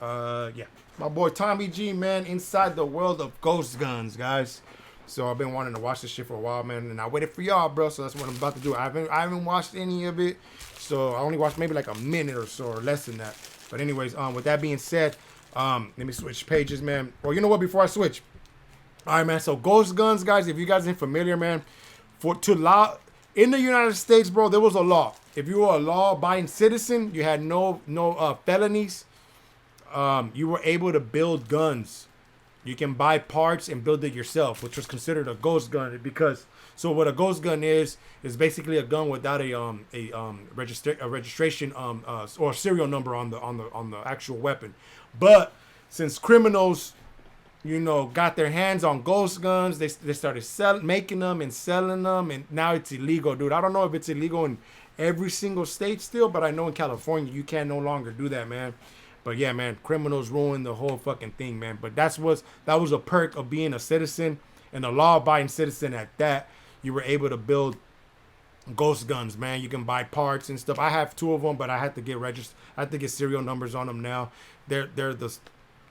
Yeah. My boy Tommy G, man, inside the world of ghost guns, guys. So I've been wanting to watch this shit for a while, man, and I waited for y'all, bro. So that's what I'm about to do. I haven't watched any of it, so I only watched maybe like a minute or so, or less than that. But anyways, with that being said, let me switch pages, man. Well, you know what? Before I switch, all right, man. So ghost guns, guys. If you guys ain't familiar, man, in the United States, bro, there was a law. If you were a law-abiding citizen, you had no felonies. You were able to build guns. You can buy parts and build it yourself, which was considered a ghost gun because. So what a ghost gun is basically a gun without a registration or serial number on the actual weapon. But since criminals, got their hands on ghost guns, they started making them and selling them, and now it's illegal, dude. I don't know if it's illegal in every single state still, but I know in California you can no longer do that, man. But yeah, man, criminals ruined the whole fucking thing, man. But that was a perk of being a citizen and a law-abiding citizen at that. You were able to build ghost guns, man. You can buy parts and stuff. I have 2 of them, but I had to get registered. I have to get serial numbers on them now. They're the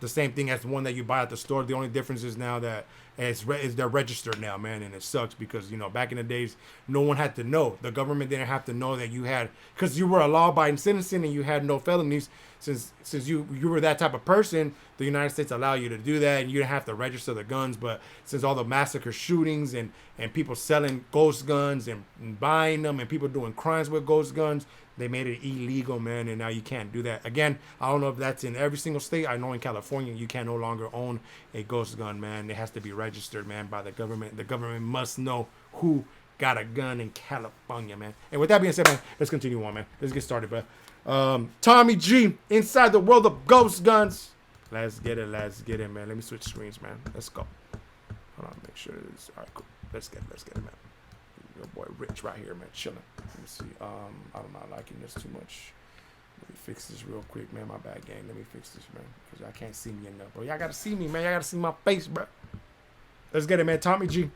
same thing as the one that you buy at the store. The only difference is now that they're registered now, man, and it sucks because back in the days, no one had to know. The government didn't have to know that you had, because you were a law-abiding citizen and you had no felonies. Since you were that type of person, the United States allowed you to do that, and you didn't have to register the guns. But since all the massacre shootings and people selling ghost guns and buying them and people doing crimes with ghost guns, they made it illegal, man, and now you can't do that. Again, I don't know if that's in every single state. I know in California, you can no longer own a ghost gun, man. It has to be registered, man, by the government. The government must know who got a gun in California, man. And with that being said, man, let's continue on, man. Let's get started, bro. Tommy G, inside the world of ghost guns. Let's get it, man. Let me switch screens, man. Let's go. Hold on, make sure it's all right, cool. Let's get it, man. Your boy Rich right here, man, chilling. Let me see. I'm not liking this too much. Let me fix this real quick, man. My bad, gang. Let me fix this, man, because I can't see me enough, bro. Y'all gotta see me, man. Y'all gotta see my face, bro. Let's get it, man. Tommy G,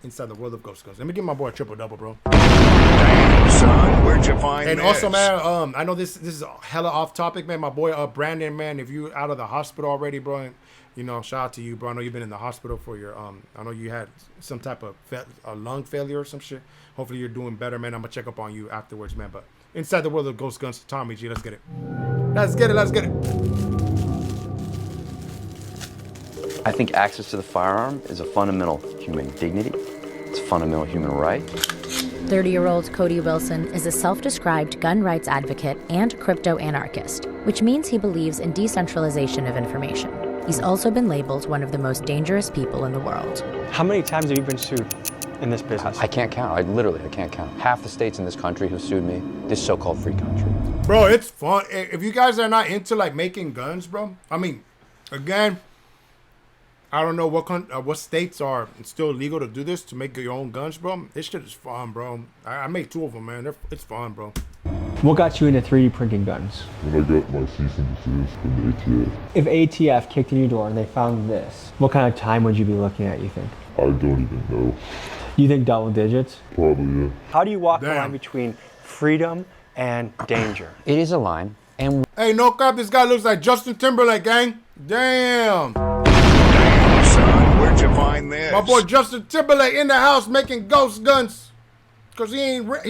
inside the world of ghost guns. Let me give my boy a triple-double, bro. Damn, son, where'd you find and this? Also, man, I know this is hella off topic, man. My boy Brandon, man, if you out of the hospital already, bro, and, shout out to you, bro. I know you've been in the hospital for your I know you had some type of lung failure or some shit. Hopefully you're doing better, man. I'm gonna check up on you afterwards, man. But inside the world of ghost guns, Tommy G, let's get it. Let's get it. I think access to the firearm is a fundamental human dignity. It's a fundamental human right. 30-year-old Cody Wilson is a self-described gun rights advocate and crypto-anarchist, which means he believes in decentralization of information. He's also been labeled one of the most dangerous people in the world. How many times have you been sued in this business? I can't count. I can't count. Half the states in this country who sued me, this so-called free country. Bro, it's fun. If you guys are not into, like, making guns, bro, I mean, again, I don't know what states are still legal to do this, to make your own guns, bro. This shit is fun, bro. I made 2 of them, man. It's fun, bro. What got you into 3D printing guns? When I got my cease and desist from the ATF. If ATF kicked in your door and they found this, what kind of time would you be looking at, you think? I don't even know. You think double digits? Probably, yeah. How do you walk the line between freedom and danger? It is a line, and... Hey, no crap, this guy looks like Justin Timberlake, gang. Damn. Damn, son, where'd you find this? My boy Justin Timberlake in the house making ghost guns. Because he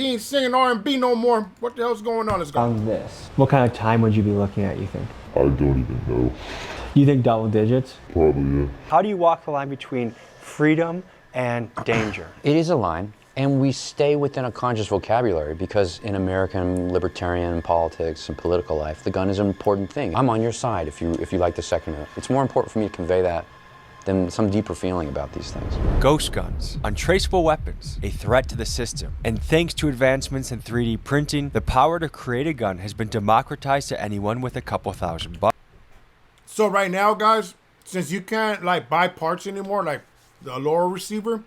ain't singing R&B no more. What the hell's going on? Found this. What kind of time would you be looking at, you think? I don't even know. You think double digits? Probably, yeah. How do you walk the line between freedom and danger? It is a line, and we stay within a conscious vocabulary because in American libertarian politics and political life, the gun is an important thing. I'm on your side if you like the Second Amendment. It's more important for me to convey that than some deeper feeling about these things. Ghost guns, untraceable weapons, a threat to the system. And thanks to advancements in 3D printing, the power to create a gun has been democratized to anyone with a couple $1,000. So right now, guys, since you can't like buy parts anymore, like the lower receiver,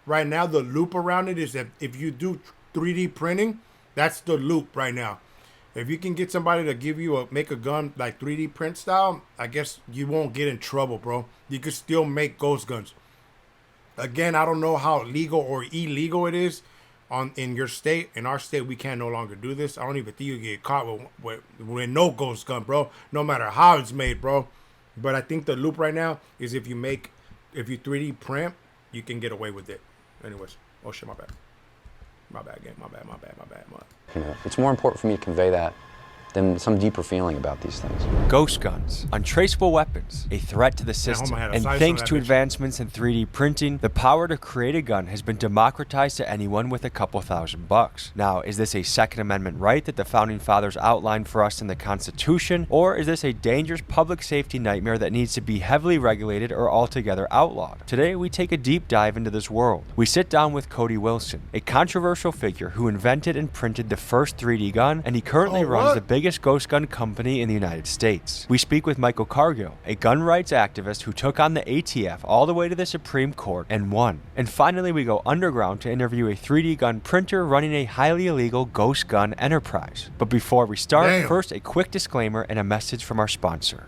right now the loop around it is that if you do 3D printing, that's the loop right now. If you can get somebody to give you make a gun like 3D print style, I guess you won't get in trouble, bro. You could still make ghost guns. Again, I don't know how legal or illegal it is, in your state, in our state, we can no longer do this. I don't even think you get caught with no ghost gun, bro. No matter how it's made, bro. But I think the loop right now is if you 3D print, you can get away with it. Anyways, oh shit, my bad. My bad, gang. My bad. You know, it's more important for me to convey that than some deeper feeling about these things. Ghost guns, untraceable weapons, a threat to the system. And thanks to advancements in 3D printing, the power to create a gun has been democratized to anyone with a couple $1,000. Now, is this a Second Amendment right that the Founding Fathers outlined for us in the Constitution? Or is this a dangerous public safety nightmare that needs to be heavily regulated or altogether outlawed? Today, we take a deep dive into this world. We sit down with Cody Wilson, a controversial figure who invented and printed the first 3D gun, and he currently runs the biggest ghost gun company in the United States. We speak with Michael Cargill, a gun rights activist who took on the ATF all the way to the Supreme Court and won. And finally, we go underground to interview a 3D gun printer running a highly illegal ghost gun enterprise. But before we start, first a quick disclaimer and a message from our sponsor.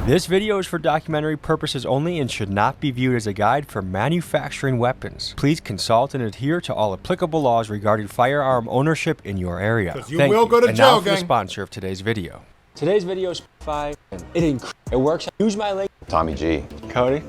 This video is for documentary purposes only and should not be viewed as a guide for manufacturing weapons. Please consult and adhere to all applicable laws regarding firearm ownership in your area. You will go to and jail, now for the sponsor of today's video. Today's video is it works. Use my link. Tommy G. Cody?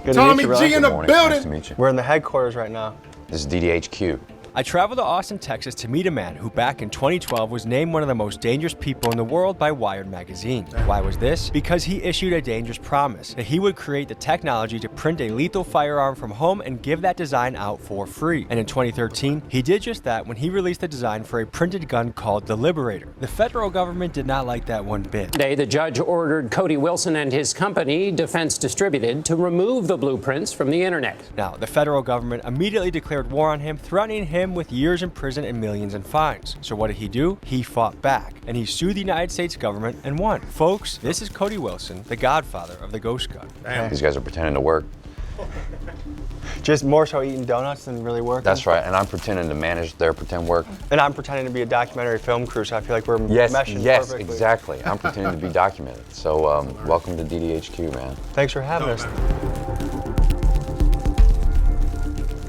Good Tommy to meet you, G brother. in the Morning. building. Nice to meet you. We're in the headquarters right now. This is DDHQ. I traveled to Austin, Texas to meet a man who back in 2012 was named one of the most dangerous people in the world by Wired magazine. Why was this? Because he issued a dangerous promise that he would create the technology to print a lethal firearm from home and give that design out for free. And in 2013, he did just that when he released the design for a printed gun called the Liberator. The federal government did not like that one bit. Today, the judge ordered Cody Wilson and his company, Defense Distributed, to remove the blueprints from the internet. Now, the federal government immediately declared war on him, threatening him with years in prison and millions in fines. So what did he do? He fought back, and he sued the United States government and won. Folks, this is Cody Wilson, the godfather of the ghost gun. Damn. These guys are pretending to work. Just more so eating donuts than really working. That's right, and I'm pretending to manage their pretend work. And I'm pretending to be a documentary film crew, so I feel like we're meshing Yes, perfectly. exactly. I'm pretending to be documented. So welcome to DDHQ, man. Thanks for having us.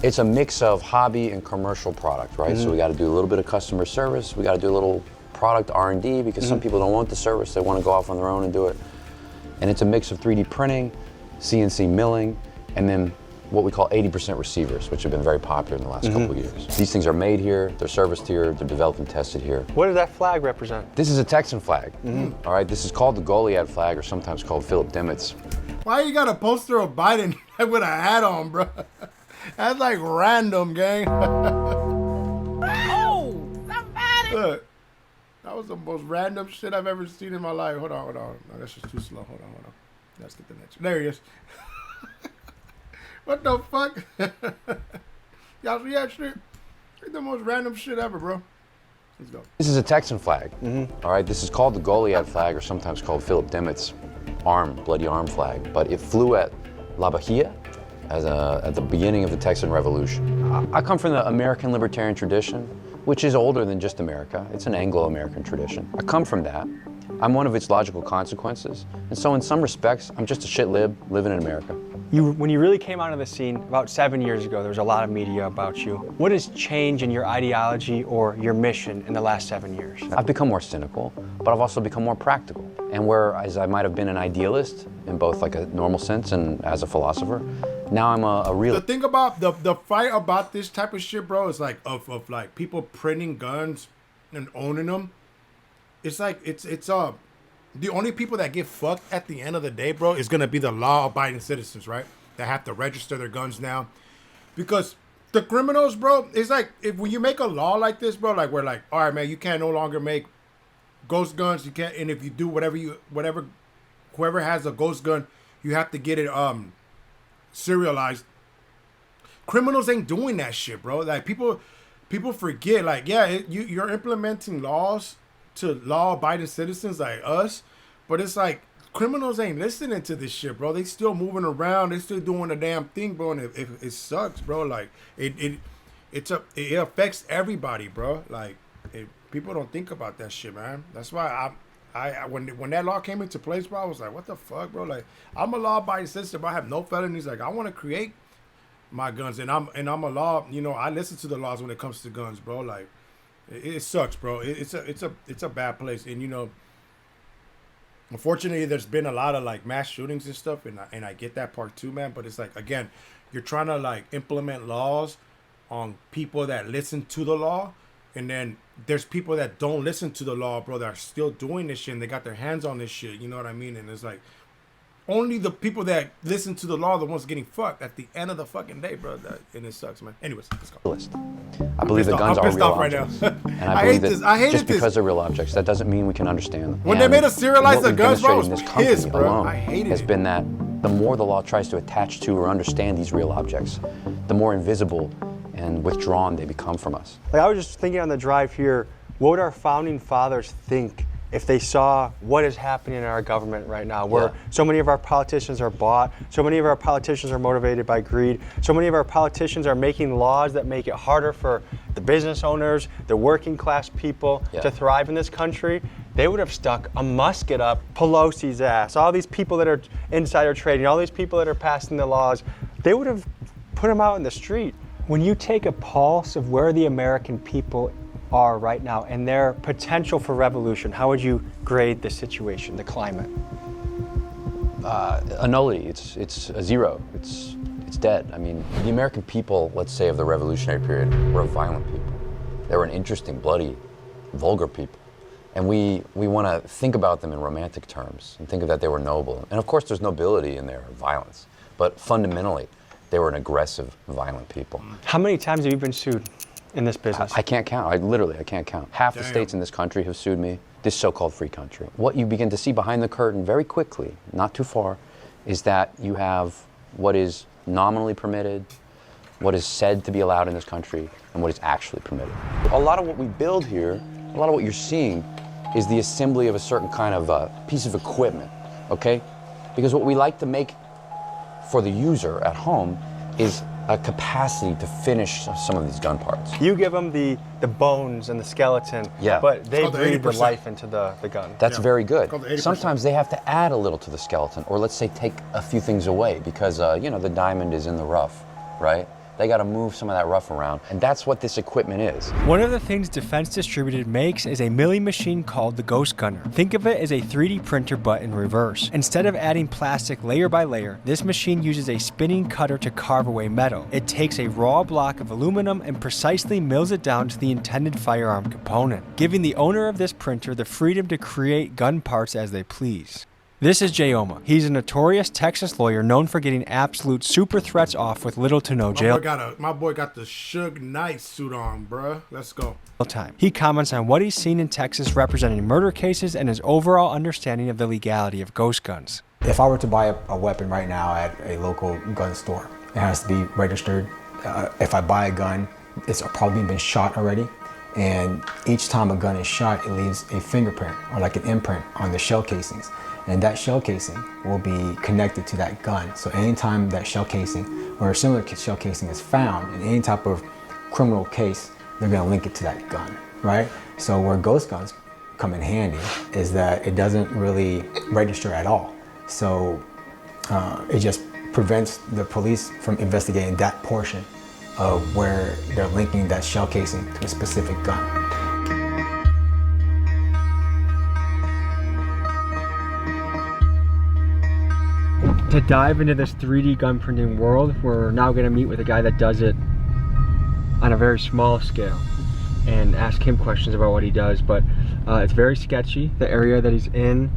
It's a mix of hobby and commercial product, right? So we got to do a little bit of customer service. We got to do a little product R&D because some people don't want the service. They want to go off on their own and do it. And it's a mix of 3D printing, CNC milling, and then what we call 80% receivers, which have been very popular in the last couple of years. These things are made here, they're serviced here, they're developed and tested here. What does that flag represent? This is a Texan flag, all right? This is called the Goliad flag, or sometimes called Philip Dimmitt's. Why you got a poster of Biden with a hat on, bro? That's like random, gang. Oh, somebody! Look, that was the most random shit I've ever seen in my life. Hold on. No, that's just too slow. Hold on. Let's get the next. There he is. What the fuck? Y'all see that shit? It's the most random shit ever, bro. Let's go. This is a Texan flag, all right? This is called the Goliad flag, or sometimes called Philip Dimmitt's bloody arm flag. But it flew at La Bahia at the beginning of the Texan Revolution. I come from the American libertarian tradition, which is older than just America. It's an Anglo-American tradition. I come from that. I'm one of its logical consequences. And so in some respects, I'm just a shit lib living in America. When you really came onto the scene about 7 years ago, there was a lot of media about you. What has changed in your ideology or your mission in the last 7 years? I've become more cynical, but I've also become more practical. And whereas I might have been an idealist in both like a normal sense and as a philosopher, now I'm a realist. The thing about the fight about this type of shit, bro, is like of like people printing guns and owning them. It's like it's the only people that get fucked at the end of the day, bro, is gonna be the law-abiding citizens, right? That have to register their guns now, because the criminals, bro, it's like when you make a law like this, bro, like we're like, all right, man, you can't no longer make ghost guns. You can't, and if you do whoever has a ghost gun, you have to get it serialized. Criminals ain't doing that shit, bro. Like people forget, like, yeah, you're implementing laws to law-abiding citizens like us, but it's like criminals ain't listening to this shit, bro. They still moving around, they still doing the damn thing, bro, and it sucks, bro. Like it affects everybody, bro. Like people don't think about that shit, man. That's why when that law came into place, bro, I was like, what the fuck, bro? Like, I'm a law-abiding citizen, but I have no felonies. Like, I want to create my guns, and I'm a law. You know, I listen to the laws when it comes to guns, bro. Like, it sucks, bro. It's a bad place, and you know, unfortunately, there's been a lot of like mass shootings and stuff, and I get that part too, man. But it's like, again, you're trying to like implement laws on people that listen to the law, and then there's people that don't listen to the law, bro, that are still doing this shit, and they got their hands on this shit. You know what I mean? And it's like, only the people that listen to the law are the ones getting fucked at the end of the fucking day, bro. And it sucks, man. Anyways, let's go. I believe the guns are real objects. Right and I believe that just because they're real objects, that doesn't mean we can understand them. When they made us serialize the guns, bro, I was this pissed, company bro. alone I hated has it. been that the more the law tries to attach to or understand these real objects, the more invisible and withdrawn they become from us. Like, I was just thinking on the drive here, what would our founding fathers think if they saw what is happening in our government right now, where so many of our politicians are bought, so many of our politicians are motivated by greed, so many of our politicians are making laws that make it harder for the business owners, the working class people to thrive in this country. They would have stuck a musket up Pelosi's ass, all these people that are insider trading, all these people that are passing the laws, they would have put them out in the street. When you take a pulse of where the American people are right now and their potential for revolution, how would you grade the situation, the climate? A nullity. It's a zero. It's dead. I mean, the American people, let's say, of the Revolutionary period, were a violent people. They were an interesting, bloody, vulgar people. And we want to think about them in romantic terms and think of that they were noble. And of course, there's nobility in their violence, but fundamentally, they were an aggressive, violent people. How many times have you been sued in this business? I can't count. I can't count. Half the states in this country have sued me, this so-called free country. What you begin to see behind the curtain very quickly, not too far, is that you have what is nominally permitted, what is said to be allowed in this country, and what is actually permitted. A lot of what we build here, a lot of what you're seeing, is the assembly of a certain kind of piece of equipment, okay? Because what we like to make for the user at home is a capacity to finish some of these gun parts. You give them the bones and the skeleton, but they breathe the life into the gun. That's very good. Sometimes they have to add a little to the skeleton, or let's say take a few things away because, you know, the diamond is in the rough, right? They got to move some of that rough around, and that's what this equipment is. One of the things Defense Distributed makes is a milling machine called the Ghost Gunner. Think of it as a 3D printer but in reverse. Instead of adding plastic layer by layer, this machine uses a spinning cutter to carve away metal. It takes a raw block of aluminum and precisely mills it down to the intended firearm component, giving the owner of this printer the freedom to create gun parts as they please. This is Jay Oma. He's a notorious Texas lawyer known for getting absolute super threats off with little to no jail My boy got the Suge Knight suit on, bruh. Let's go. time. He comments on what he's seen in Texas representing murder cases and his overall understanding of the legality of ghost guns. If I were to buy a weapon right now at a local gun store, it has to be registered. If I buy a gun, it's probably been shot already. And each time a gun is shot, it leaves a fingerprint or like an imprint on the shell casings. And that shell casing will be connected to that gun. So anytime that shell casing or a similar shell casing is found in any type of criminal case, they're gonna link it to that gun, right? So where ghost guns come in handy is that it doesn't really register at all. So it just prevents the police from investigating that portion of where they're linking that shell casing to a specific gun. To dive into this 3D gun printing world, we're now going to meet with a guy that does it on a very small scale and ask him questions about what he does, but it's very sketchy, the area that he's in.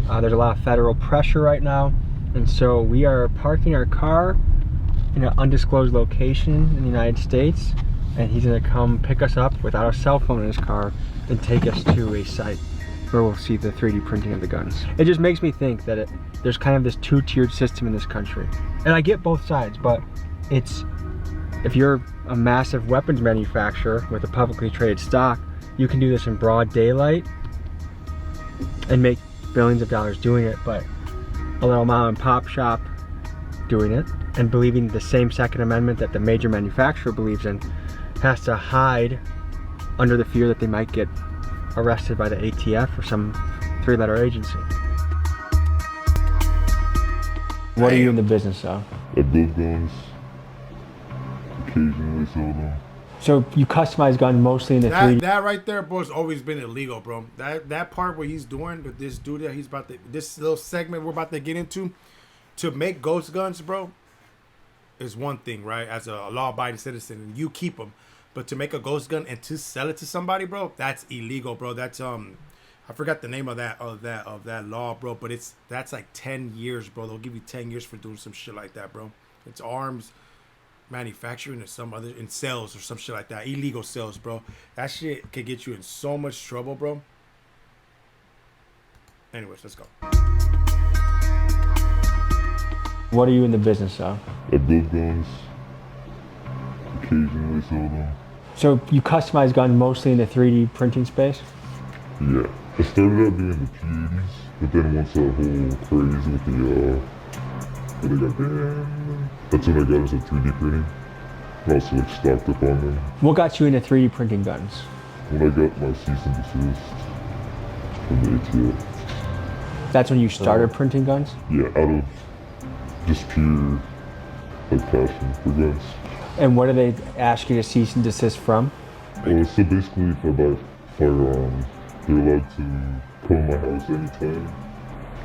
There's a lot of federal pressure right now, and so we are parking our car in an undisclosed location in the United States, and he's going to come pick us up without a cell phone in his car and take us to a site where we'll see the 3D printing of the guns. It just makes me think that there's kind of this two-tiered system in this country. And I get both sides, but if you're a massive weapons manufacturer with a publicly traded stock, you can do this in broad daylight and make billions of dollars doing it, but a little mom and pop shop doing it and believing the same Second Amendment that the major manufacturer believes in has to hide under the fear that they might get arrested by the ATF or some three-letter agency. What are you in the business of? I build guns, occasionally sell them. So you customize guns mostly in the 3D. That right there, bro, has always been illegal, bro. That part where he's doing with this dude that he's about to, this little segment we're about to get into, to make ghost guns, bro, is one thing, right? As a law-abiding citizen, and you keep them. But to make a ghost gun and to sell it to somebody, bro, that's illegal, bro. That's I forgot the name of that law, bro. But that's like 10 years, bro. They'll give you 10 years for doing some shit like that, bro. It's arms manufacturing or some other in sales or some shit like that. Illegal sales, bro. That shit could get you in so much trouble, bro. Anyways, let's go. What are you in the business of? I build guns, occasionally sell them. So you customize guns mostly in the 3D printing space? Yeah. I started out doing the P80s, but then once that whole craze with the goddamn, that's when I got into 3D printing. I also like stocked up on them. What got you into 3D printing guns? When I got my cease and desist from the ATF. That's when you started printing guns? Yeah, out of just pure like passion for guns. And what do they ask you to cease and desist from? Well, so basically if I buy firearms, they're allowed to come in my house anytime,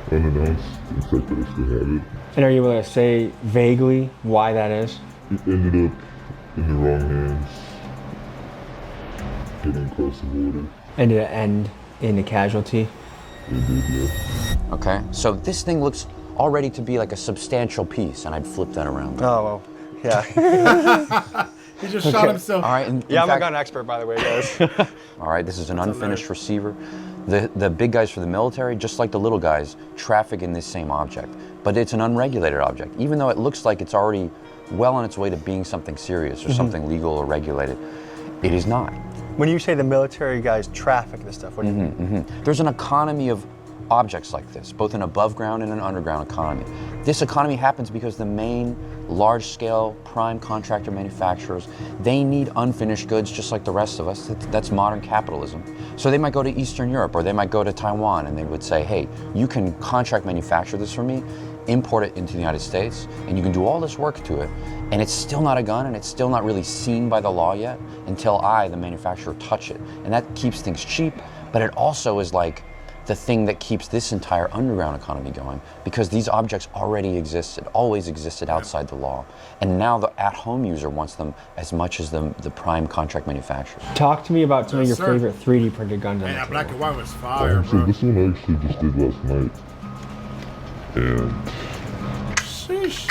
unannounced, in fact that I still have it. And are you able to say vaguely why that is? It ended up in the wrong hands, getting across the border. And did it end in a casualty? It did, yeah. Okay, so this thing looks already to be like a substantial piece, and I'd flip that around. Oh, well, yeah. He just shot himself. All right. Yeah, I'm a gun expert, by the way, guys. All right, this is an unfinished receiver. The big guys for the military, just like the little guys, traffic in this same object. But it's an unregulated object. Even though it looks like it's already well on its way to being something serious or something legal or regulated, it is not. When you say the military guys traffic this stuff, what do you mean? There's an economy of objects like this, both an above ground and an underground economy. This economy happens because the main large-scale prime contractor manufacturers, they need unfinished goods just like the rest of us. That's modern capitalism. So they might go to Eastern Europe or they might go to Taiwan and they would say, hey, you can contract manufacture this for me, import it into the United States, and you can do all this work to it, and it's still not a gun and it's still not really seen by the law yet until I, the manufacturer, touch it. And that keeps things cheap, but it also is like the thing that keeps this entire underground economy going, because these objects already existed, always existed outside the law. And now the at-home user wants them as much as the prime contract manufacturers. Talk to me about some of your favorite 3D printed guns. Man, that black and white was fire, So bro. this one I actually just did last night. And Sheesh.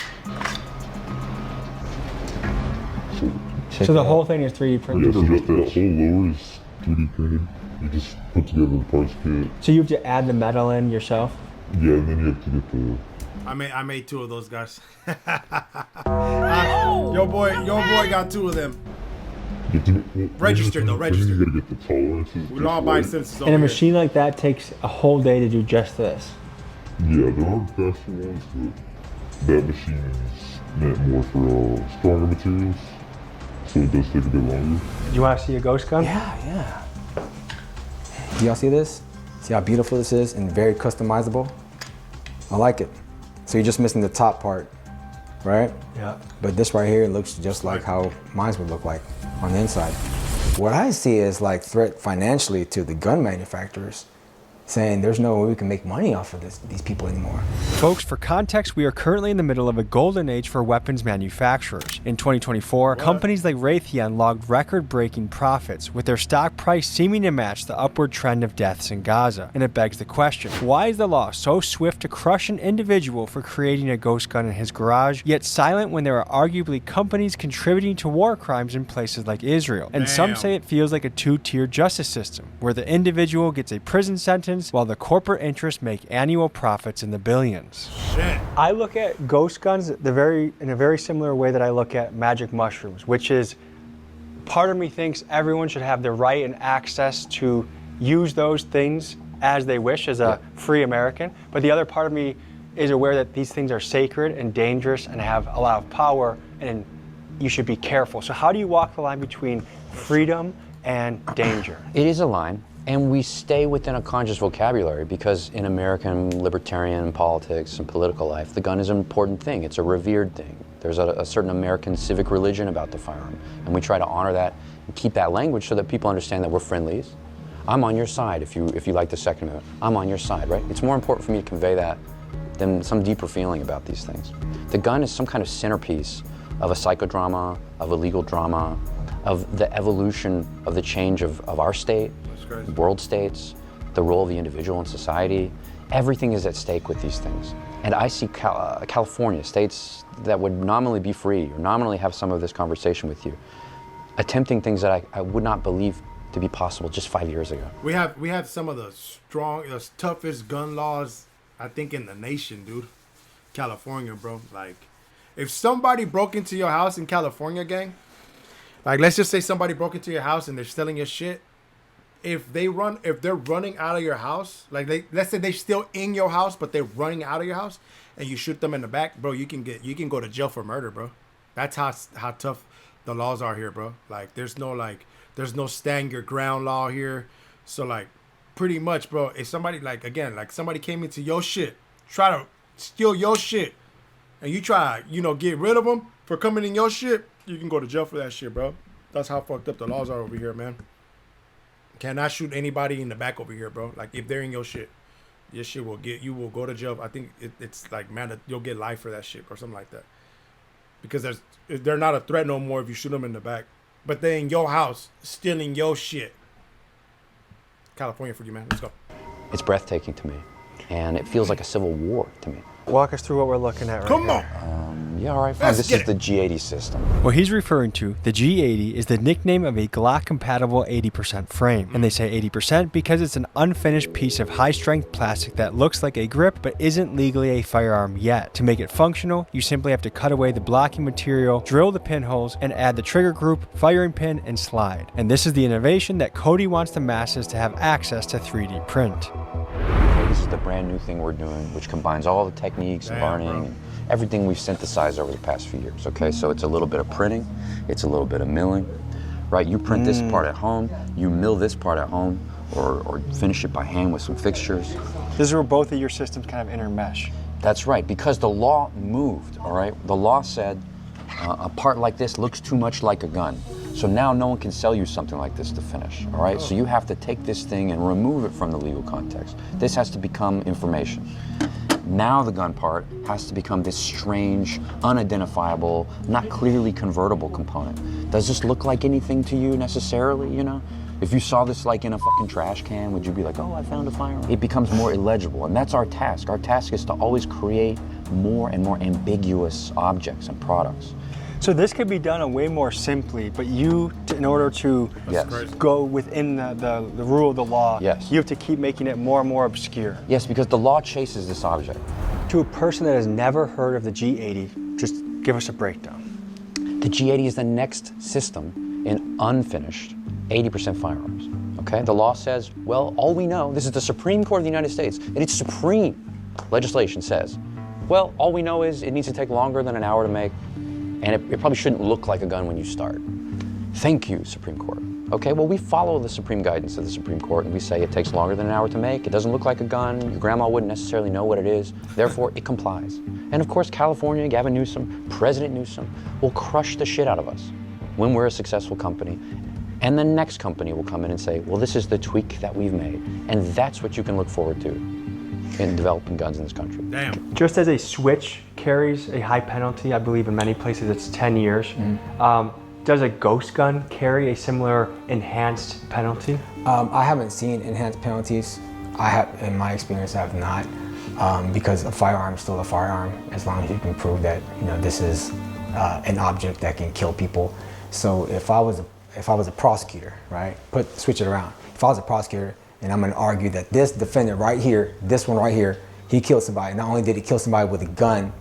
So the whole thing is 3D yeah, printed? so that whole lower is 3D printed. You just put together the parts kit. So you have to add the metal in yourself? Yeah, and then you have to get the... I made two of those guys. Your boy got two of them. Registered though, registered. You gotta get the tolerances. We all buy senses. And a machine like that takes a whole day to do just this? Yeah, there are faster ones, but that machine is meant more for stronger materials, so it does take a bit longer. Do you want to see a ghost gun? Yeah. Do y'all see this? See how beautiful this is and very customizable? I like it. So you're just missing the top part, right? Yeah. But this right here looks just like how mine would look like on the inside. What I see is like threat financially to the gun manufacturers, saying there's no way we can make money off of these people anymore. Folks, for context, we are currently in the middle of a golden age for weapons manufacturers. In 2024, companies like Raytheon logged record-breaking profits, with their stock price seeming to match the upward trend of deaths in Gaza. And it begs the question, why is the law so swift to crush an individual for creating a ghost gun in his garage, yet silent when there are arguably companies contributing to war crimes in places like Israel? And some say it feels like a two-tier justice system, where the individual gets a prison sentence while the corporate interests make annual profits in the billions. Shit. I look at ghost guns in a very similar way that I look at magic mushrooms, which is, part of me thinks everyone should have the right and access to use those things as they wish as a free American, but the other part of me is aware that these things are sacred and dangerous and have a lot of power, and you should be careful. So how do you walk the line between freedom and danger? It is a line. And we stay within a conscious vocabulary because in American libertarian politics and political life, the gun is an important thing. It's a revered thing. There's a certain American civic religion about the firearm, and we try to honor that and keep that language so that people understand that we're friendlies. I'm on your side if you like the Second Amendment. I'm on your side, right? It's more important for me to convey that than some deeper feeling about these things. The gun is some kind of centerpiece of a psychodrama, of a legal drama, of the evolution of the change of our state, world states, the role of the individual in society. Everything is at stake with these things. And I see California, states that would nominally be free or nominally have some of this conversation with you, attempting things that I would not believe to be possible just 5 years ago. We have some of the toughest gun laws, I think, in the nation, dude. California, bro. Like, if somebody broke into your house in California, gang, like, let's just say somebody broke into your house and they're stealing your shit. If they're running out of your house, like let's say they're still in your house, but they're running out of your house, and you shoot them in the back, bro, you can go to jail for murder, bro. That's how tough the laws are here, bro. Like, there's no stand your ground law here. So, like, pretty much, bro, if somebody, like, again, like, somebody came into your shit, try to steal your shit, and you try, get rid of them for coming in your shit, you can go to jail for that shit, bro. That's how fucked up the laws are over here, man. Cannot shoot anybody in the back over here, bro. Like, if they're in your shit you will go to jail. I think it's like, man, you'll get life for that shit or something like that. Because they're not a threat no more if you shoot them in the back. But they're in your house, stealing your shit. California for you, man. Let's go. It's breathtaking to me, and it feels like a civil war to me. Walk us through what we're looking at right Come here. on. Yeah, all right, fine. This is the G80 system. What he's referring to, the G80, is the nickname of a Glock-compatible 80% frame. And they say 80% because it's an unfinished piece of high-strength plastic that looks like a grip but isn't legally a firearm yet. To make it functional, you simply have to cut away the blocking material, drill the pinholes, and add the trigger group, firing pin, and slide. And this is the innovation that Cody wants the masses to have access to 3D print. This is the brand new thing we're doing, which combines all the techniques and learning and everything we've synthesized over the past few years, okay? So it's a little bit of printing, it's a little bit of milling, right? You print this part at home, you mill this part at home, or finish it by hand with some fixtures. This is where both of your systems kind of intermesh. That's right, because the law moved, all right? The law said a part like this looks too much like a gun. So now no one can sell you something like this to finish, all right? So you have to take this thing and remove it from the legal context. This has to become information. Now the gun part has to become this strange, unidentifiable, not clearly convertible component. Does this look like anything to you necessarily, If you saw this like in a fucking trash can, would you be like, oh, I found a firearm? It becomes more illegible, and that's our task. Our task is to always create more and more ambiguous objects and products. So this could be done way more simply, but in order to go within the rule of the law, you have to keep making it more and more obscure. Yes, because the law chases this object. To a person that has never heard of the G80, just give us a breakdown. The G80 is the next system in unfinished 80% firearms, okay? The law says, well, all we know, this is the Supreme Court of the United States, and its supreme legislation says, well, all we know is it needs to take longer than an hour to make, and it probably shouldn't look like a gun when you start. Thank you, Supreme Court. Okay, well, we follow the supreme guidance of the Supreme Court, and we say it takes longer than an hour to make, it doesn't look like a gun, your grandma wouldn't necessarily know what it is, therefore it complies. And of course, California, Gavin Newsom, President Newsom, will crush the shit out of us when we're a successful company. And the next company will come in and say, well, this is the tweak that we've made. And that's what you can look forward to in developing guns in this country. Damn. Just as a switch carries a high penalty, I believe in many places it's 10 years. Does a ghost gun carry a similar enhanced penalty? I haven't seen enhanced penalties. In my experience, I have not, because a firearm is still a firearm as long as you can prove that this is an object that can kill people. So if I was a prosecutor, right? Switch it around. If I was a prosecutor and I'm going to argue that this defendant right here, this one right here, he killed somebody. Not only did he kill somebody with a gun,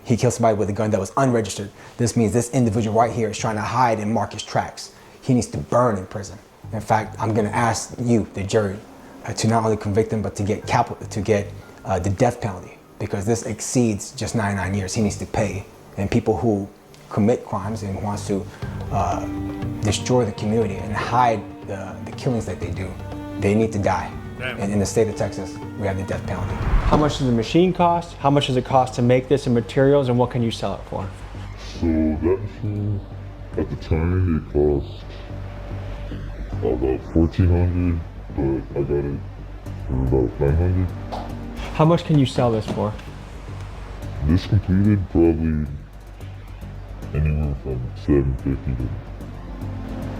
he killed somebody with a gun that was unregistered. This means this individual right here is trying to hide and mark his tracks. He needs to burn in prison. In fact, I'm going to ask you, the jury, to not only convict him, but to get the death penalty, because this exceeds just 99 years. He needs to pay. And people who commit crimes and wants to destroy the community and hide the killings that they do, they need to die. And in the state of Texas, we have the death penalty. How much does the machine cost? How much does it cost to make this in materials, and what can you sell it for? So that machine, at the time, it cost about $1,400, but I got it for about $900. How much can you sell this for? This completed, probably anywhere from $750 to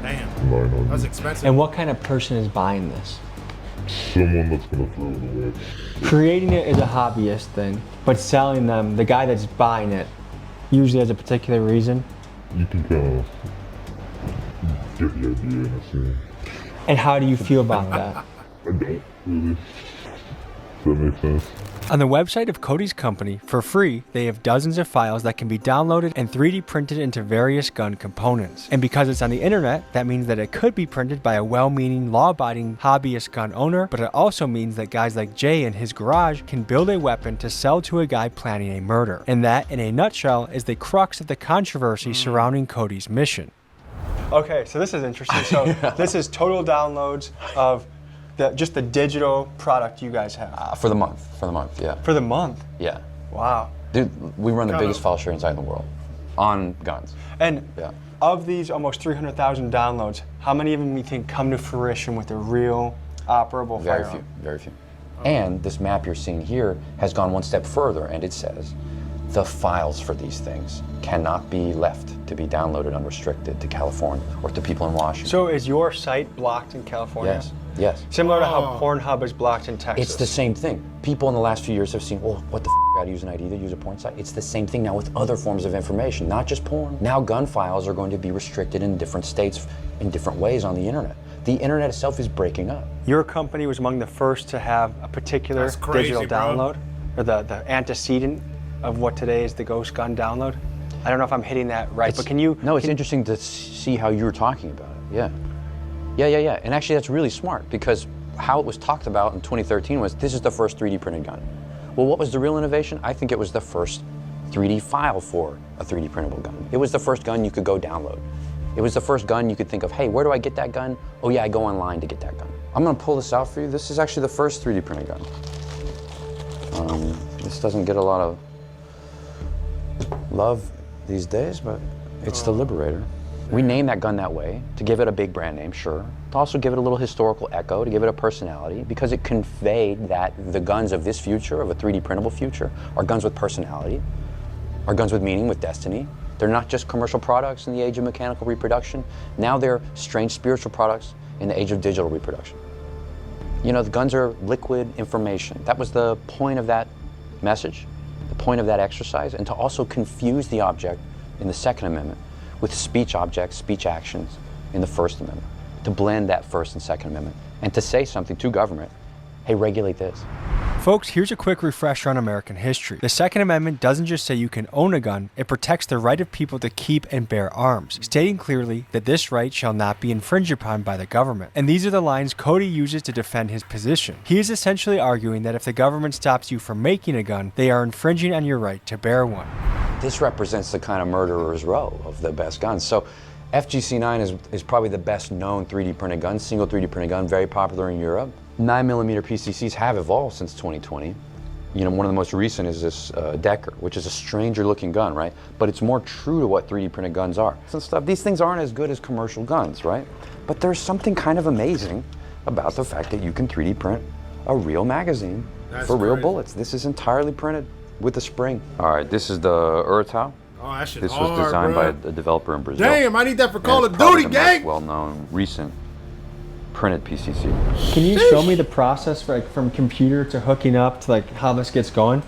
$900. That's expensive. And what kind of person is buying this? Someone that's gonna throw it away. Creating it is a hobbyist thing, but selling them, the guy that's buying it, usually has a particular reason. You can kind of get the idea, I assume. And how do you feel about that? I don't really. Does that make sense? On the website of Cody's company, for free, they have dozens of files that can be downloaded and 3D printed into various gun components. And because it's on the internet, that means that it could be printed by a well-meaning, law-abiding hobbyist gun owner, but it also means that guys like Jay in his garage can build a weapon to sell to a guy planning a murder. And that, in a nutshell, is the crux of the controversy surrounding Cody's mission. Okay, so this is interesting. So this is total downloads of just the digital product you guys have. For the month, yeah. For the month? Yeah. Wow. Dude, we run the biggest file sharing site in the world on guns. And yeah. Of these almost 300,000 downloads, how many of them you think come to fruition with a real operable firearm? Very few. And this map you're seeing here has gone one step further, and it says the files for these things cannot be left to be downloaded unrestricted to California or to people in Washington. So is your site blocked in California? Yes. Similar to how Pornhub is blocked in Texas. It's the same thing. People in the last few years have seen, well, what the f, gotta use an ID to use a porn site? It's the same thing now with other forms of information, not just porn. Now gun files are going to be restricted in different states in different ways on the internet. The internet itself is breaking up. Your company was among the first to have a particular digital download, or the antecedent of what today is the Ghost Gun download. I don't know if I'm hitting that right, but can you... No, it's interesting to see how you're talking about it, yeah. Yeah. And actually that's really smart, because how it was talked about in 2013 was, this is the first 3D printed gun. Well, what was the real innovation? I think it was the first 3D file for a 3D printable gun. It was the first gun you could go download. It was the first gun you could think of, hey, where do I get that gun? Oh yeah, I go online to get that gun. I'm gonna pull this out for you. This is actually the first 3D printed gun. This doesn't get a lot of love these days, but it's the Liberator. We named that gun that way to give it a big brand name, sure. To also give it a little historical echo, to give it a personality, because it conveyed that the guns of this future, of a 3D printable future, are guns with personality, are guns with meaning, with destiny. They're not just commercial products in the age of mechanical reproduction. Now they're strange spiritual products in the age of digital reproduction. You know, the guns are liquid information. That was the point of that message, the point of that exercise, and to also confuse the object in the Second Amendment with speech objects, speech actions in the First Amendment, to blend that First and Second Amendment, and to say something to government, hey, regulate this. Folks, here's a quick refresher on American history. The Second Amendment doesn't just say you can own a gun, it protects the right of people to keep and bear arms, stating clearly that this right shall not be infringed upon by the government. And these are the lines Cody uses to defend his position. He is essentially arguing that if the government stops you from making a gun, they are infringing on your right to bear one. This represents the kind of murderer's row of the best guns. So FGC9 is probably the best known 3D printed gun, single 3D printed gun, very popular in Europe. 9mm PCCs have evolved since 2020. You know, one of the most recent is this Decker, which is a stranger looking gun, right? But it's more true to what 3D printed guns are. Some stuff, these things aren't as good as commercial guns, right? But there's something kind of amazing about the fact that you can 3D print a real magazine for real bullets. This is entirely printed with a spring. All right, this is the Urtal. Oh, that shit This hard, was designed bro. by a developer in Brazil. Damn, I need that for Call And of it's probably Duty, the most gang. well-known recent printed PCC. Can you show me the process for, like, from computer to hooking up to like how this gets going?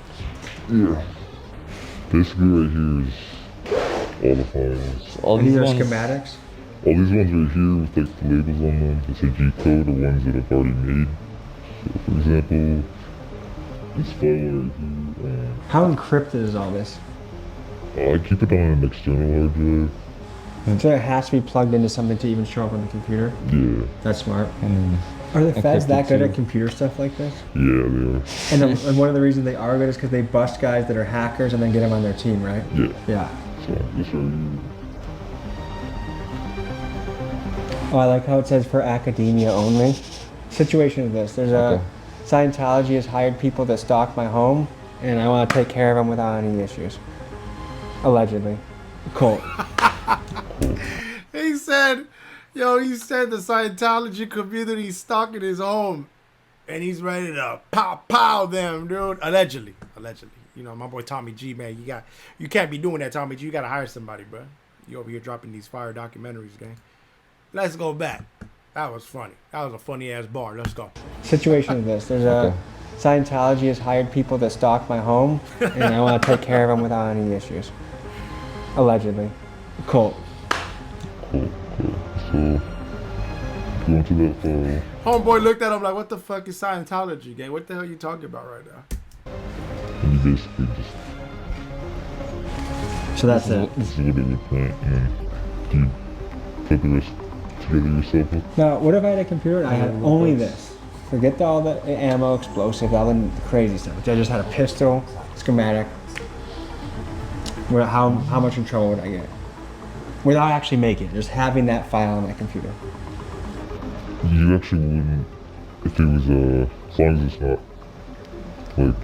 Yeah. Basically right here is all the files. All these are schematics? All these ones right here with like the labels on them, that say G-code, are ones that I've already made. So for example, this file right here. How encrypted is all this? I keep it on an external hard drive. So it has to be plugged into something to even show up on the computer? Yeah. That's smart. Are the feds that good at computer stuff like this? Yeah, they are. And one of the reasons they are good is because they bust guys that are hackers and then get them on their team, right? Yeah. Yeah. So this right here. Oh, I like how it says for academia only. Situation is this. There's a Scientology has hired people to stalk my home, and I want to take care of them without any issues. Allegedly. Cool. He said the Scientology community stalking his home, and he's ready to pow them, dude. Allegedly. You know, my boy Tommy G, man, you can't be doing that, Tommy G. You gotta hire somebody, bro. You over here dropping these fire documentaries, gang. Let's go back. That was funny. That was a funny ass bar. Let's go. Situation is this. There's a Scientology has hired people to stalk my home, and I want to take care of them without any issues. Allegedly. Cool. So, going to that, homeboy looked at him like, what the fuck is Scientology, gang? What the hell are you talking about right now? and you basically just... So that's it. This is what it would print, and then do you put the rest together yourself? Now, what if I had a computer and I had only this? Forget all the ammo, explosives, all the crazy stuff. I just had a pistol, schematic. How much in trouble would I get? Without actually making it, just having that file on my computer. You actually wouldn't, if it was, as long as it's not, like,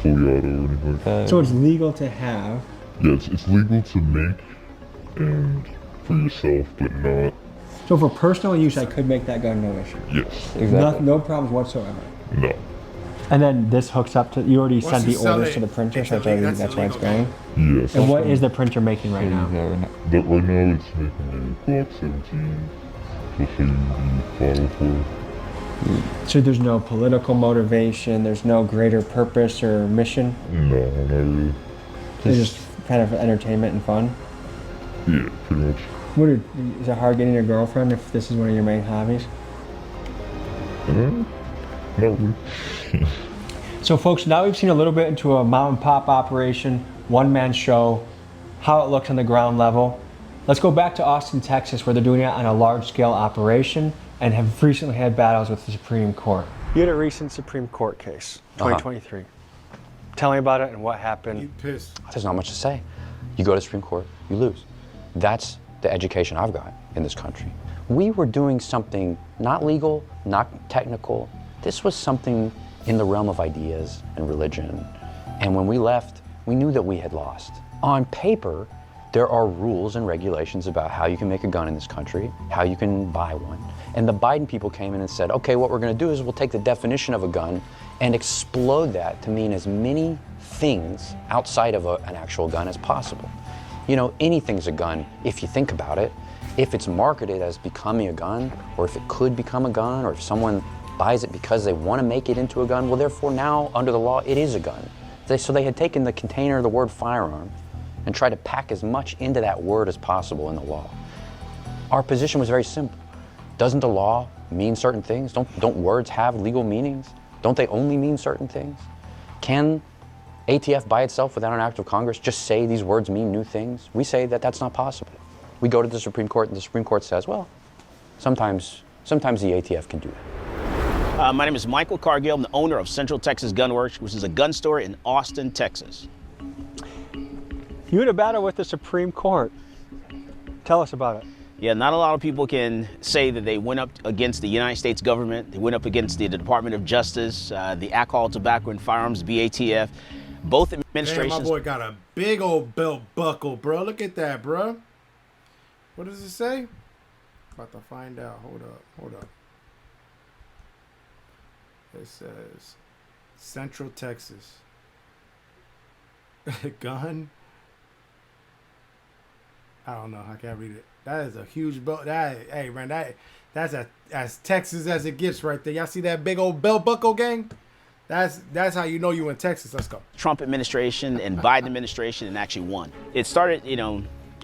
fully auto or anything like that. So it's legal to have? Yeah, it's legal to make and for yourself, but not... So for personal use, I could make that gun no issue? Yes. Exactly. No problems whatsoever? No. And then this hooks up to, you already sent the orders to the printer, so that's why it's going? Yes. And what is the printer making right now? Right now it's making a Glock 17. I'll show you the bottle for. So there's no political motivation, there's no greater purpose or mission? No, not really. It's just kind of entertainment and fun? Yeah, pretty much. Is it hard getting a girlfriend if this is one of your main hobbies? Not really. So folks, now we've seen a little bit into a mom and pop operation, one-man show, how it looks on the ground level. Let's go back to Austin, Texas, where they're doing it on a large-scale operation and have recently had battles with the Supreme Court. You had a recent Supreme Court case, 2023. Tell me about it and what happened. You pissed. There's not much to say. You go to Supreme Court, you lose. That's the education I've got in this country. We were doing something not legal, not technical. This was something in the realm of ideas and religion. And when we left, we knew that we had lost. On paper, there are rules and regulations about how you can make a gun in this country, how you can buy one. And the Biden people came in and said, okay, what we're gonna do is we'll take the definition of a gun and explode that to mean as many things outside of an actual gun as possible. You know, anything's a gun if you think about it. If it's marketed as becoming a gun, or if it could become a gun, or if someone buys it because they want to make it into a gun, well, therefore now, under the law, it is a gun. So they had taken the container of the word firearm and tried to pack as much into that word as possible in the law. Our position was very simple. Doesn't the law mean certain things? Don't words have legal meanings? Don't they only mean certain things? Can ATF by itself, without an act of Congress, just say these words mean new things? We say that that's not possible. We go to the Supreme Court, and the Supreme Court says, well, sometimes the ATF can do that. My name is Michael Cargill. I'm the owner of Central Texas Gun Works, which is a gun store in Austin, Texas. You had a battle with the Supreme Court. Tell us about it. Yeah, not a lot of people can say that they went up against the United States government. They went up against the Department of Justice, the Alcohol, Tobacco, and Firearms, BATF. Both administrations. Damn, my boy got a big old belt buckle, bro. Look at that, bro. What does it say? About to find out. Hold up. It says Central Texas. Gun? I don't know. I can't read it. That is a huge belt. Hey, man, that's as Texas as it gets right there. Y'all see that big old belt buckle, gang? That's how you know you in Texas. Let's go. Trump administration and Biden administration and actually won. It started,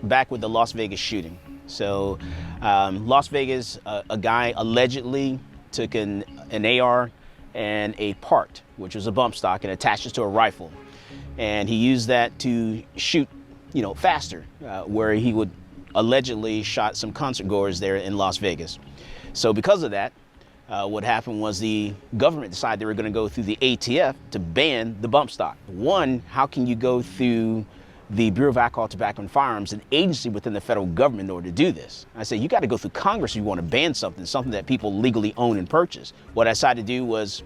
back with the Las Vegas shooting. So Las Vegas, a guy allegedly took an AR and a part, which was a bump stock, and attached it to a rifle. And he used that to shoot, faster, where he would allegedly shot some concert goers there in Las Vegas. So because of that, what happened was the government decided they were going to go through the ATF to ban the bump stock. One, how can you go through the Bureau of Alcohol, Tobacco, and Firearms, an agency within the federal government, in order to do this. I said, you got to go through Congress if you want to ban something that people legally own and purchase. What I decided to do was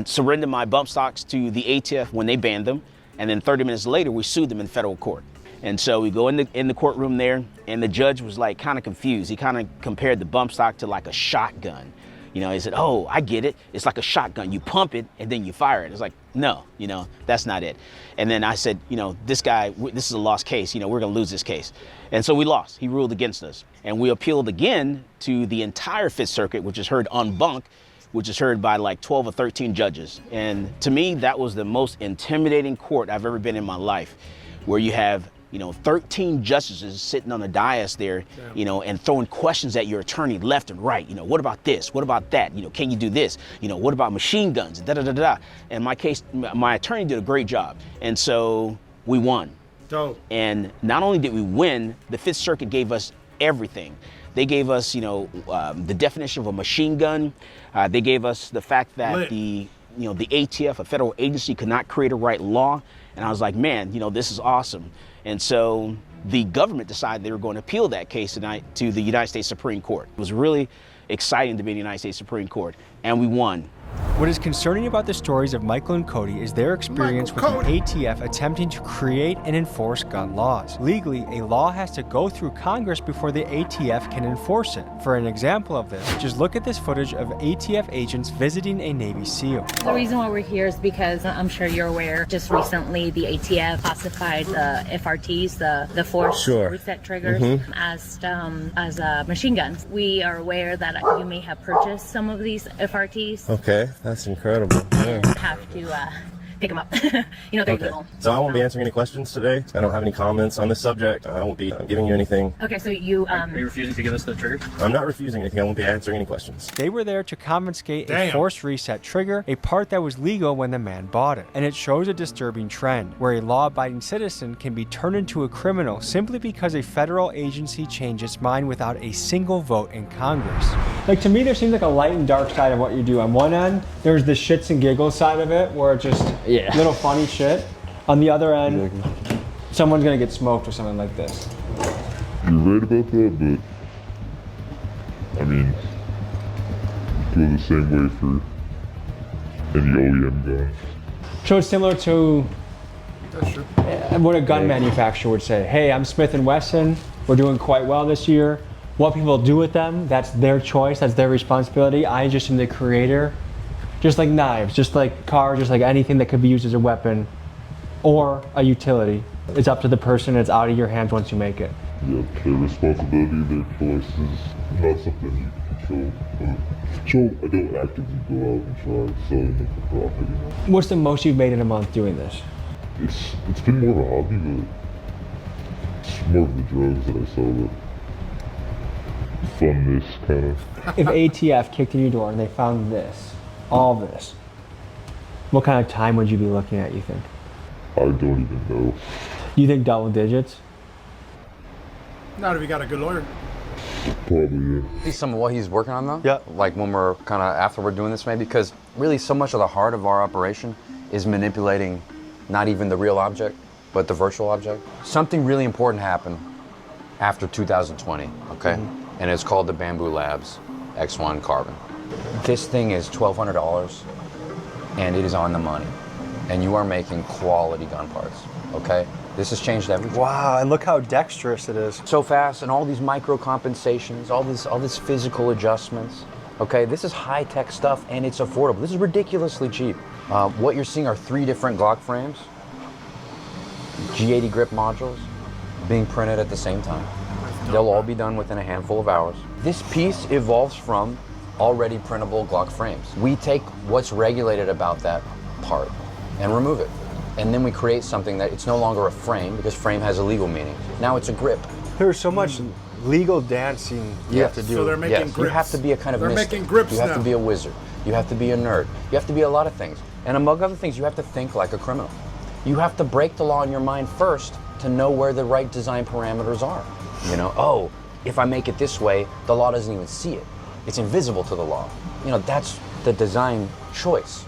surrender my bump stocks to the ATF when they banned them, and then 30 minutes later, we sued them in federal court. And so we go in the courtroom there, and the judge was like kind of confused. He kind of compared the bump stock to like a shotgun. You know, he said, oh, I get it. It's like a shotgun. You pump it and then you fire it. It's like, no, you know, that's not it. And then I said, you know, this is a lost case. You know, we're going to lose this case. And so we lost. He ruled against us. And we appealed again to the entire Fifth Circuit, which is heard en banc, which is heard by like 12 or 13 judges. And to me, that was the most intimidating court I've ever been in my life, where you have, you know, 13 justices sitting on the dais there, you know, and throwing questions at your attorney left and right. You know, what about this? What about that? You know, can you do this? You know, what about machine guns? Da da da da. And my attorney did a great job. And so we won. Dope. And not only did we win, the Fifth Circuit gave us everything. They gave us, you know, the definition of a machine gun. They gave us the fact that the ATF, a federal agency, could not create or write law. And I was like, man, you know, this is awesome. And so the government decided they were going to appeal that case tonight to the United States Supreme Court. It was really exciting to be in the United States Supreme Court, and we won. What is concerning about the stories of Michael and Cody is their experience with the ATF attempting to create and enforce gun laws. Legally, a law has to go through Congress before the ATF can enforce it. For an example of this, just look at this footage of ATF agents visiting a Navy SEAL. The reason why we're here is because I'm sure you're aware, just recently the ATF classified the FRTs, the force reset triggers, as machine guns. We are aware that you may have purchased some of these FRTs. Okay, that's incredible. And have to pick them up. You know, they're evil. So I won't be answering any questions today. I don't have any comments on this subject. I won't be giving you anything. Okay, so you... Are you refusing to give us the trigger? I'm not refusing anything. I won't be answering any questions. They were there to confiscate a force reset trigger, a part that was legal when the man bought it. And it shows a disturbing trend, where a law-abiding citizen can be turned into a criminal simply because a federal agency changed its mind without a single vote in Congress. Like, to me, there seems like a light and dark side of what you do. On one end, there's the shits and giggles side of it, where it's just little funny shit. On the other end, someone's gonna get smoked or something like this. You're right about that, but I mean, it goes the same way for any OEM gun. So it's similar to what a gun manufacturer would say. Hey, I'm Smith & Wesson. We're doing quite well this year. What people do with them, that's their choice, that's their responsibility. I just am the creator. Just like knives, just like cars, just like anything that could be used as a weapon or a utility. It's up to the person, it's out of your hands once you make it. Yeah, their responsibility, their choice is not something you can control. So I don't actively go out and try selling them for profit. You know? What's the most you've made in a month doing this? It's been more of a hobby, but it's more of the drugs that I sell, the funness kind of. If ATF kicked in your door and they found this, all this, what kind of time would you be looking at, you think? I don't even know. You think double digits? Not if you got a good lawyer. Probably, yeah. See some of what he's working on, though? Yeah. Like when we're kind of after we're doing this, maybe? Because really so much of the heart of our operation is manipulating not even the real object, but the virtual object. Something really important happened after 2020, okay? And it's called the Bamboo Labs X1 Carbon. This thing is $1,200 and it is on the money. And you are making quality gun parts, okay? This has changed everything. Wow, and look how dexterous it is. So fast, and all these micro compensations, all this physical adjustments. Okay, this is high-tech stuff and it's affordable. This is ridiculously cheap. What you're seeing are 3 different Glock frames, G80 grip modules, being printed at the same time. They'll all be done within a handful of hours. This piece evolves from already printable Glock frames. We take what's regulated about that part and remove it. And then we create something that it's no longer a frame, because frame has a legal meaning. Now it's a grip. There's so much legal dancing you have to do. So they're making grips. You have to be a kind of mystic. They're making grips You have now. to be a wizard. You have to be a nerd. You have to be a lot of things. And among other things, you have to think like a criminal. You have to break the law in your mind first to know where the right design parameters are. You know, oh, if I make it this way, the law doesn't even see it. It's invisible to the law. You know, that's the design choice.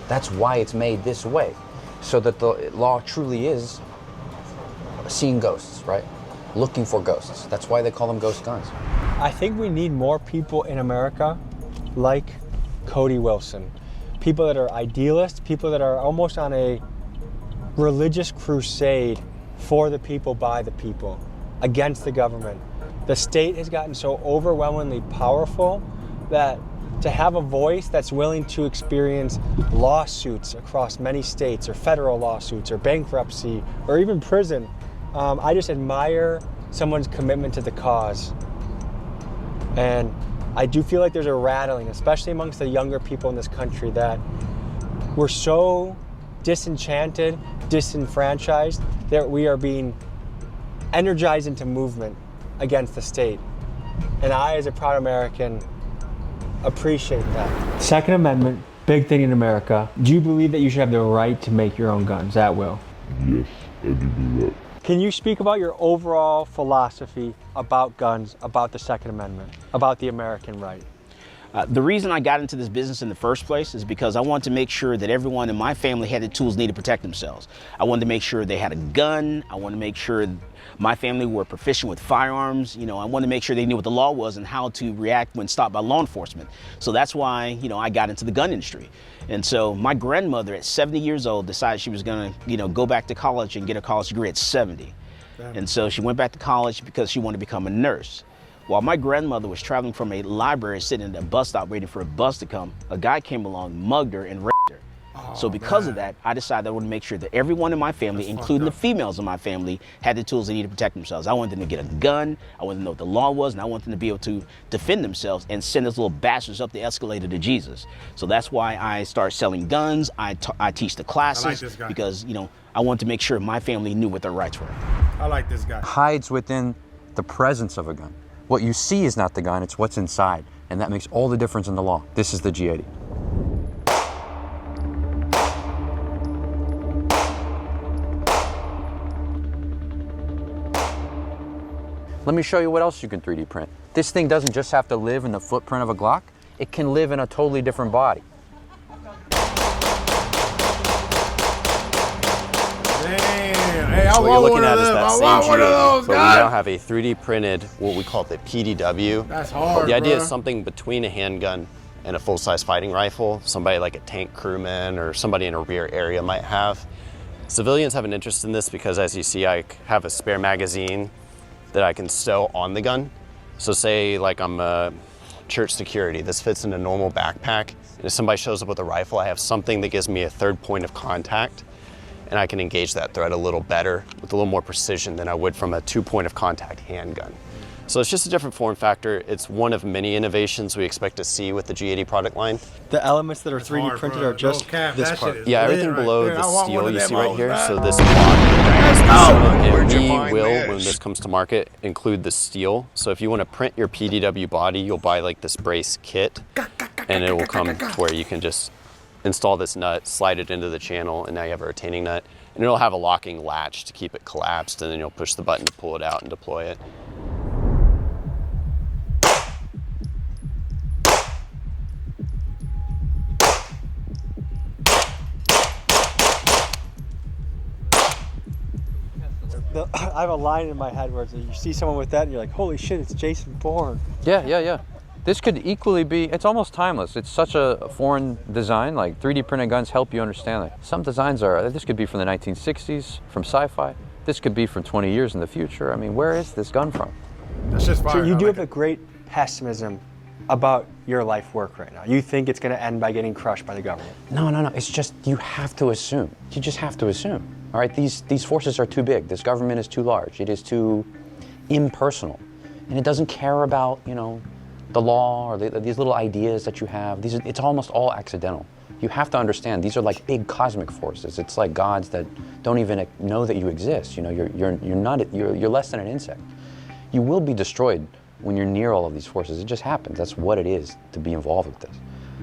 That's why it's made this way, so that the law truly is seeing ghosts, right? Looking for ghosts. That's why they call them ghost guns. I think we need more people in America like Cody Wilson. People that are idealists, people that are almost on a religious crusade for the people, by the people, against the government. The state has gotten so overwhelmingly powerful that to have a voice that's willing to experience lawsuits across many states, or federal lawsuits, or bankruptcy, or even prison, I just admire someone's commitment to the cause. And I do feel like there's a rattling, especially amongst the younger people in this country, that we're so disenchanted, disenfranchised, that we are being energized into movement against the state. And I, as a proud American, appreciate that. Second Amendment, big thing in America. Do you believe that you should have the right to make your own guns at will? Yes, I do believe that. Can you speak about your overall philosophy about guns, about the Second Amendment, about the American right? The reason I got into this business in the first place is because I wanted to make sure that everyone in my family had the tools needed to protect themselves. I wanted to make sure they had a gun. I wanted to make sure my family were proficient with firearms. You know, I wanted to make sure they knew what the law was and how to react when stopped by law enforcement. So that's why, you know, I got into the gun industry. And so my grandmother at 70 years old decided she was gonna, you know, go back to college and get a college degree at 70. And so she went back to college because she wanted to become a nurse. While my grandmother was traveling from a library, sitting at a bus stop waiting for a bus to come, a guy came along, mugged her, and raped her. So because of that, I decided I wanted to make sure that everyone in my family, including the females in my family, had the tools they needed to protect themselves. I wanted them to get a gun, I wanted them to know what the law was, and I wanted them to be able to defend themselves and send those little bastards up the escalator to Jesus. So that's why I started selling guns. I teach the classes because, you know, I wanted to make sure my family knew what their rights were. I like this guy. Hides within the presence of a gun. What you see is not the gun, it's what's inside. And that makes all the difference in the law. This is the G80. Let me show you what else you can 3D print. This thing doesn't just have to live in the footprint of a Glock, it can live in a totally different body. Hey, I want one of them. I want one of those, but guys. we now have a 3D printed, what we call the PDW. That's hard, The idea bro. is something between a handgun and a full-size fighting rifle. Somebody like a tank crewman or somebody in a rear area might have. Civilians have an interest in this because, as you see, I have a spare magazine that I can stow on the gun. So say like I'm a church security, this fits in a normal backpack. And if somebody shows up with a rifle, I have something that gives me a third point of contact, and I can engage that threat a little better with a little more precision than I would from a 2-point of contact handgun. So it's just a different form factor. It's one of many innovations we expect to see with the G80 product line. The elements that are 3D printed are just this part. Yeah, everything below the steel you see right here. So this block, and we will, when this comes to market, include the steel. So if you want to print your PDW body, you'll buy like this brace kit, and it will come to where you can just install this nut, slide it into the channel, and now you have a retaining nut. And it'll have a locking latch to keep it collapsed, and then you'll push the button to pull it out and deploy it. I have a line in my head where it's like you see someone with that and you're like, holy shit, it's Jason Bourne. Yeah. This could equally be, it's almost timeless. It's such a foreign design, like 3D printed guns help you understand it. Some designs are, this could be from the 1960s, from sci-fi. This could be from 20 years in the future. I mean, where is this gun from? That's just fire. So you do have a great pessimism about your life work right now. You think it's gonna end by getting crushed by the government. No. It's just, you have to assume. You just have to assume. All right, these forces are too big. This government is too large. It is too impersonal. And it doesn't care about, you know, the law or these little ideas that you have. It's almost all accidental. You have to understand, these are like big cosmic forces. It's like gods that don't even know that you exist. You know, you're less than an insect. You will be destroyed when you're near all of these forces. It just happens. That's what it is to be involved with this.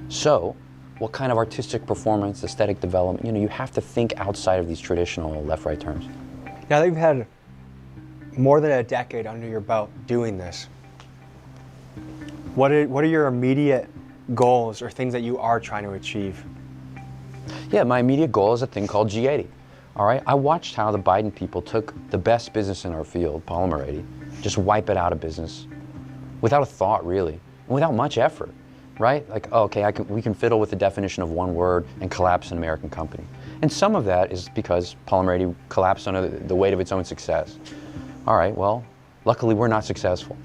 So, what kind of artistic performance, aesthetic development, you know, you have to think outside of these traditional left-right terms. Now that you've had more than a decade under your belt doing this, what are your immediate goals or things that you are trying to achieve? Yeah, my immediate goal is a thing called G80. All right, I watched how the Biden people took the best business in our field, polymer 80, just wipe it out of business without a thought, really, and without much effort, right? Like, oh, okay, we can fiddle with the definition of one word and collapse an American company. And some of that is because polymer 80 collapsed under the weight of its own success. All right, well, luckily we're not successful,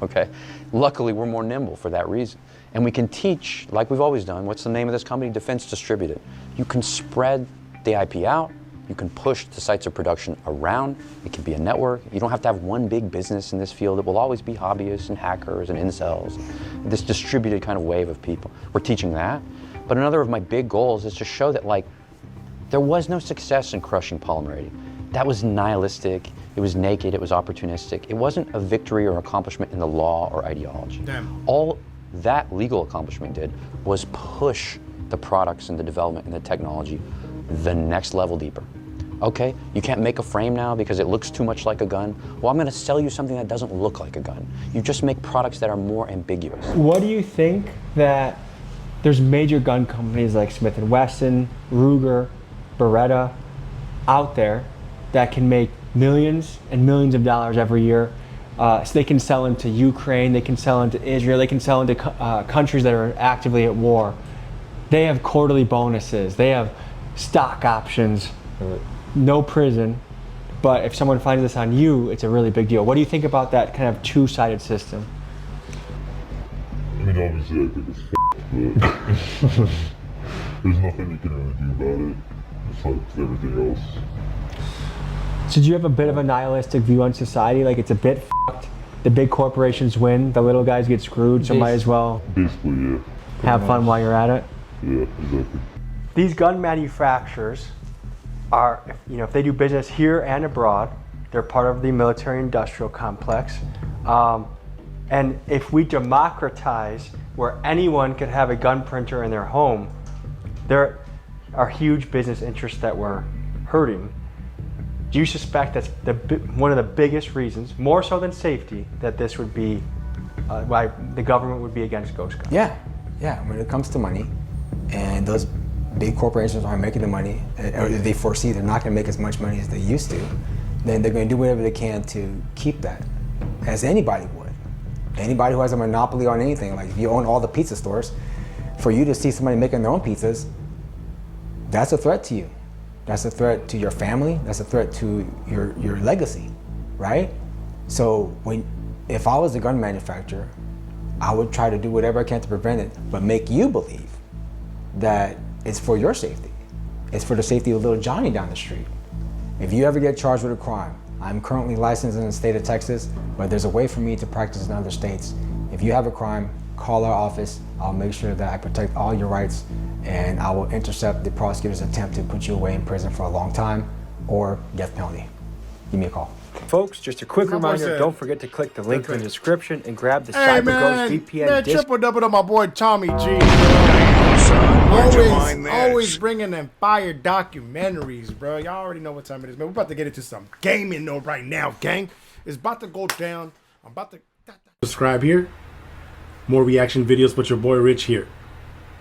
okay? Luckily we're more nimble for that reason. And we can teach, like we've always done, what's the name of this company? Defense Distributed. You can spread the IP out. You can push the sites of production around. It can be a network. You don't have to have one big business in this field. It will always be hobbyists and hackers and incels, this distributed kind of wave of people. We're teaching that. But another of my big goals is to show that, like, there was no success in crushing polymer 80. That was nihilistic, it was naked, it was opportunistic. It wasn't a victory or accomplishment in the law or ideology. Damn. All that legal accomplishment did was push the products and the development and the technology the next level deeper. Okay, you can't make a frame now because it looks too much like a gun. Well, I'm gonna sell you something that doesn't look like a gun. You just make products that are more ambiguous. What do you think that there's major gun companies like Smith & Wesson, Ruger, Beretta out there that can make millions and millions of dollars every year, so they can sell into Ukraine, they can sell into Israel, they can sell into countries that are actively at war. They have quarterly bonuses, they have stock options, no prison, but if someone finds this on you, it's a really big deal. What do you think about that kind of two-sided system? I mean, obviously I think it's but there's nothing you can really do about it. It's like everything else. So do you have a bit of a nihilistic view on society? Like, it's a bit f***ed, the big corporations win, the little guys get screwed, so might as well basically, yeah. Have fun while you're at it? Yeah, exactly. These gun manufacturers are, if they do business here and abroad, they're part of the military-industrial complex. And if we democratize where anyone could have a gun printer in their home, there are huge business interests that we're hurting. Do you suspect that's one of the biggest reasons, more so than safety, that this would be why the government would be against ghost guns? Yeah. When it comes to money, and those big corporations aren't making the money, or they foresee they're not going to make as much money as they used to, then they're going to do whatever they can to keep that, as anybody would. Anybody who has a monopoly on anything, like if you own all the pizza stores, for you to see somebody making their own pizzas, that's a threat to you. That's a threat to your family. That's a threat to your legacy, right? So if I was a gun manufacturer, I would try to do whatever I can to prevent it, but make you believe that it's for your safety. It's for the safety of little Johnny down the street. If you ever get charged with a crime, I'm currently licensed in the state of Texas, but there's a way for me to practice in other states. If you have a crime, call our office. I'll make sure that I protect all your rights, and I will intercept the prosecutor's attempt to put you away in prison for a long time or death penalty. Give me a call. Folks, just a quick reminder, don't forget to click the link in the description and grab the Hey CyberGhost VPN man, disc. triple double to my boy Tommy G. Always bringing them fire documentaries, bro. Y'all already know what time it is, man. We're about to get into some gaming though right now, gang. It's about to go down. I'm about to subscribe here. More reaction videos with your boy Rich here.